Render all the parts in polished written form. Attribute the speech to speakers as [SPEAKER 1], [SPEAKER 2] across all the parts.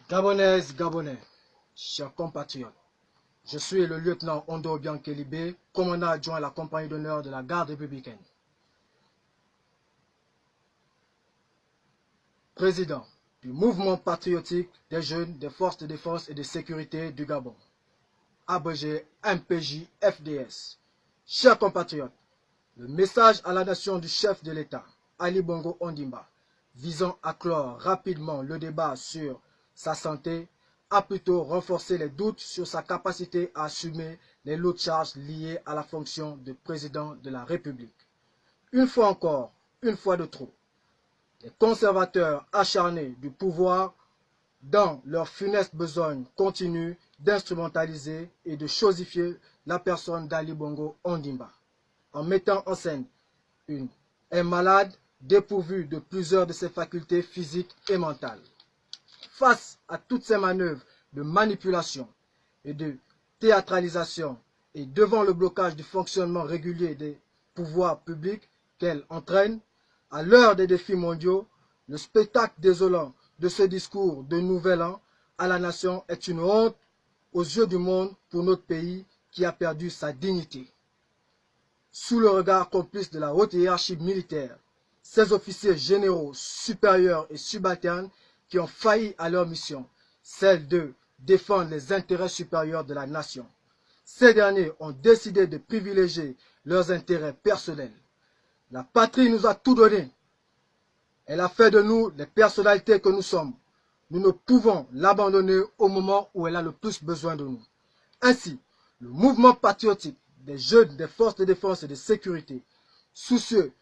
[SPEAKER 1] Gabonaises, Gabonais, chers compatriotes, je suis le lieutenant Ondo Biankelibé, commandant adjoint à la compagnie d'honneur de la garde républicaine. Président du mouvement patriotique des jeunes des forces de défense et de sécurité du Gabon, abrégé MPJ-FDS. Chers compatriotes, le message à la nation du chef de l'État, Ali Bongo Ondimba, visant à clore rapidement le débat sur sa santé, a plutôt renforcé les doutes sur sa capacité à assumer les lourdes charges liées à la fonction de président de la République. Une fois encore, une fois de trop, les conservateurs acharnés du pouvoir, dans leur funeste besogne, continuent d'instrumentaliser et de chosifier la personne d'Ali Bongo Ondimba, en mettant en scène un malade dépourvu de plusieurs de ses facultés physiques et mentales. Face à toutes ces manœuvres de manipulation et de théâtralisation et devant le blocage du fonctionnement régulier des pouvoirs publics qu'elle entraîne, à l'heure des défis mondiaux, le spectacle désolant de ce discours de Nouvel An à la nation est une honte aux yeux du monde pour notre pays qui a perdu sa dignité. Sous le regard complice de la haute hiérarchie militaire, ces officiers généraux, supérieurs et subalternes qui ont failli à leur mission, celle de défendre les intérêts supérieurs de la nation. Ces derniers ont décidé de privilégier leurs intérêts personnels. La patrie nous a tout donné. Elle a fait de nous les personnalités que nous sommes. Nous ne pouvons l'abandonner au moment où elle a le plus besoin de nous. Ainsi, le mouvement patriotique des jeunes des forces de défense et de sécurité, soucieux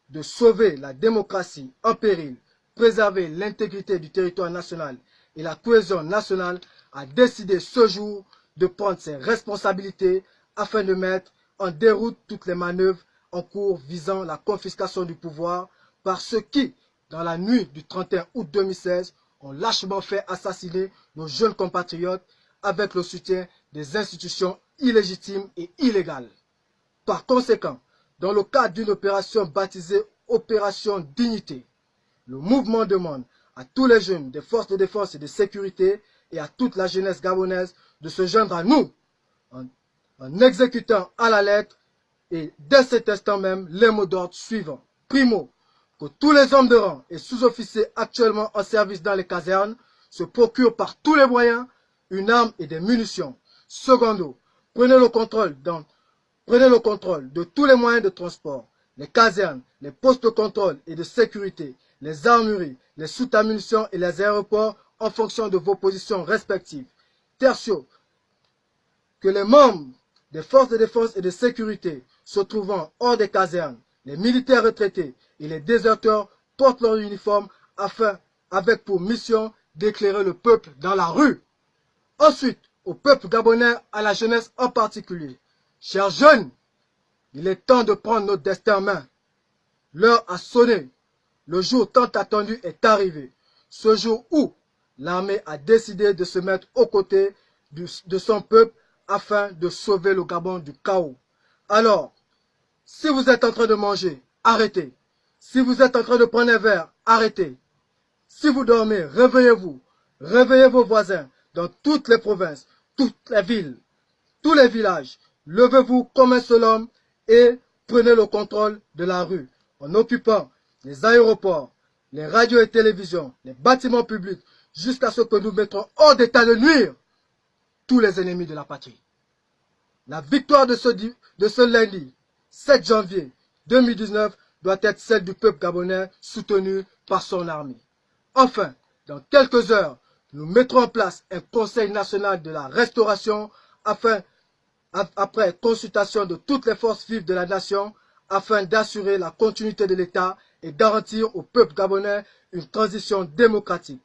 [SPEAKER 1] de sauver la démocratie en péril, préserver l'intégrité du territoire national et la cohésion nationale, a décidé ce jour de prendre ses responsabilités afin de mettre en déroute toutes les manœuvres en cours visant la confiscation du pouvoir par ceux qui, dans la nuit du 31 août 2016, ont lâchement fait assassiner nos jeunes compatriotes avec le soutien des institutions illégitimes et illégales. Par conséquent, dans le cadre d'une opération baptisée Opération Dignité, le mouvement demande à tous les jeunes des forces de défense et de sécurité et à toute la jeunesse gabonaise de se joindre à nous en exécutant à la lettre et dès cet instant même les mots d'ordre suivants. Primo, que tous les hommes de rang et sous-officiers actuellement en service dans les casernes se procurent par tous les moyens une arme et des munitions. Secondo, prenez le contrôle de tous les moyens de transport, les casernes, les postes de contrôle et de sécurité, les armureries, les soutes à munitions et les aéroports en fonction de vos positions respectives. Tertio, que les membres des forces de défense et de sécurité se trouvant hors des casernes, les militaires retraités et les déserteurs portent leur uniforme avec pour mission d'éclairer le peuple dans la rue. Ensuite, au peuple gabonais, à la jeunesse en particulier. Chers jeunes, il est temps de prendre notre destin en main. L'heure a sonné. Le jour tant attendu est arrivé. Ce jour où l'armée a décidé de se mettre aux côtés de son peuple afin de sauver le Gabon du chaos. Alors, si vous êtes en train de manger, arrêtez. Si vous êtes en train de prendre un verre, arrêtez. Si vous dormez, réveillez-vous. Réveillez vos voisins dans toutes les provinces, toutes les villes, tous les villages. Levez-vous comme un seul homme et prenez le contrôle de la rue en occupant les aéroports, les radios et télévisions, les bâtiments publics, jusqu'à ce que nous mettrons hors d'état de nuire tous les ennemis de la patrie. La victoire de ce lundi, 7 janvier 2019, doit être celle du peuple gabonais soutenu par son armée. Enfin, dans quelques heures, nous mettrons en place un Conseil national de la restauration après consultation de toutes les forces vives de la nation, afin d'assurer la continuité de l'État et garantir au peuple gabonais une transition démocratique.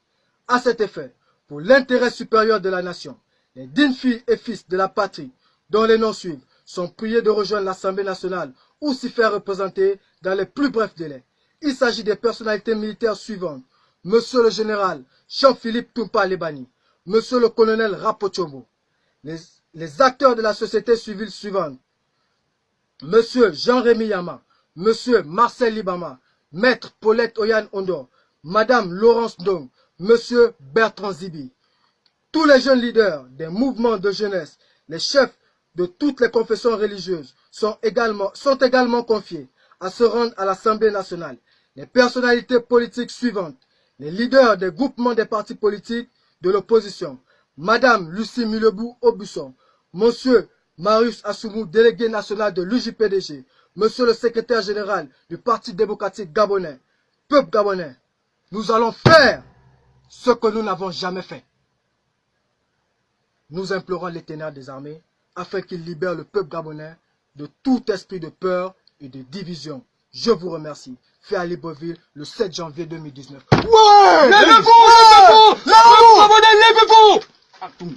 [SPEAKER 1] À cet effet, pour l'intérêt supérieur de la nation, les dignes filles et fils de la patrie, dont les noms suivent, sont priés de rejoindre l'Assemblée nationale ou s'y faire représenter dans les plus brefs délais. Il s'agit des personnalités militaires suivantes. Monsieur le général Jean-Philippe Toumpa Lebani, Monsieur le colonel Rapochombo, les acteurs de la société civile suivante, Monsieur Jean-Rémy Yama, Monsieur Marcel Libama, Maître Paulette Oyan Ondo, Madame Laurence Dong, Monsieur Bertrand Zibi. tous les jeunes leaders des mouvements de jeunesse, les chefs de toutes les confessions religieuses sont également confiés à se rendre à l'Assemblée nationale. Les personnalités politiques suivantes, les leaders des groupements des partis politiques de l'opposition, Madame Lucie Mulebou-Aubusson, Monsieur Marius Assoumou, délégué national de l'UJPDG, Monsieur le secrétaire général du Parti démocratique gabonais, peuple gabonais, nous allons faire ce que nous n'avons jamais fait. Nous implorons l'Éternel des armées afin qu'il libère le peuple gabonais de tout esprit de peur et de division. Je vous remercie. Fait à Libreville le 7 janvier 2019.
[SPEAKER 2] Ouais! Levez-vous! Levez-vous! Levez-vous! Levez-vous!